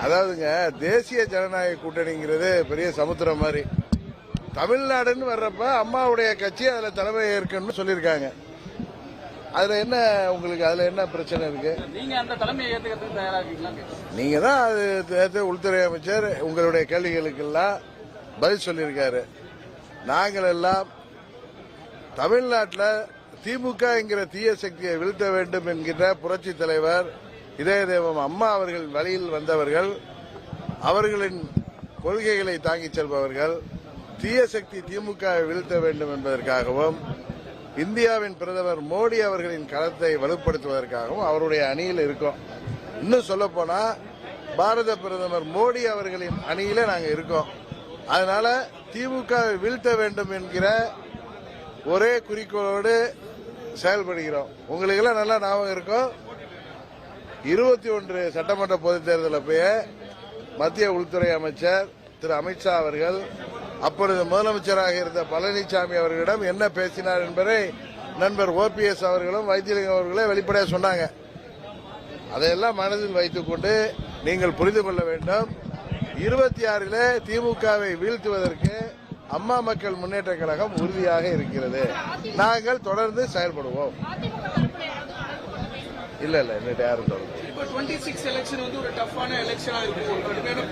அதாவதுங்க, தேசிய ஜனநாயக கூட்டணிங்கிறது பெரிய சமுத்திரம் மாதிரி. தமிழ்நாடுன்னு வர்றப்ப அம்மாவுடைய கட்சி அதுல தலைமை ஏற்கனவே சொல்லியிருக்காங்க. அதுல என்ன உங்களுக்கு அதுல என்ன பிரச்சனை இருக்கு? நீங்க அந்த தலைமையை ஏத்துக்கிறதுக்கு தயாரா இருக்கீங்களா? நீங்க தான் அது உள்துறை அமைச்சர் உங்களுடைய கேள்விகளுக்கெல்லாம் பதில் சொல்லியிருக்காரு. நாங்கள் எல்லாம் தமிழ்நாட்டில் திமுக என்கிற தீய சக்தியை வீழ்த்த வேண்டும் என்கின்ற புரட்சி தலைவர் இதய தெய்வம் அம்மா அவர்கள் வழியில் வந்தவர்கள், அவர்களின் கொள்கைகளை தாங்கிச் செல்பவர்கள். தீய சக்தி திமுகவை வீழ்த்த வேண்டும் என்பதற்காகவும் இந்தியாவின் பிரதமர் மோடி அவர்களின் களத்தை வலுப்படுத்துவதற்காகவும் அவருடைய அணியில் இருக்கோம். இன்னும் சொல்ல போனா பாரத பிரதமர் மோடி அவர்களின் அணியில நாங்க இருக்கோம். அதனால திமுகவை வீழ்த்த வேண்டும் என்கிற ஒரே குறிக்கோளோடு செயல்படுகிறோம். உங்களுக்கு எல்லாம் நல்லா ஞாபகம் இருக்கும், 21 சட்டமன்ற பொதுத் தேர்தலில் போய் மத்திய உள்துறை அமைச்சர் திரு அமித்ஷா அவர்கள் அப்பொழுது முதலமைச்சராக இருந்த பழனிசாமி அவர்களிடம் என்ன பேசினார் என்பதை நண்பர் OPS அவர்களும் வைத்தியலிங்கம் அவர்களே வெளிப்படையாக சொன்னாங்க. அதையெல்லாம் மனதில் வைத்துக் கொண்டு நீங்கள் புரிந்து கொள்ள வேண்டும், 26ல் திமுகவை வீழ்த்துவதற்கு அம்மா மக்கள் முன்னேற்ற கழகம் உறுதியாக இருக்கிறது. நாங்கள் தொடர்ந்து செயல்படுவோம். இல்ல இன்னும் யாரும் தொடர்ந்து 26 எலெக்ஷன் ஒரு டஃப்பான எலெக்ஷனா இருக்கும்.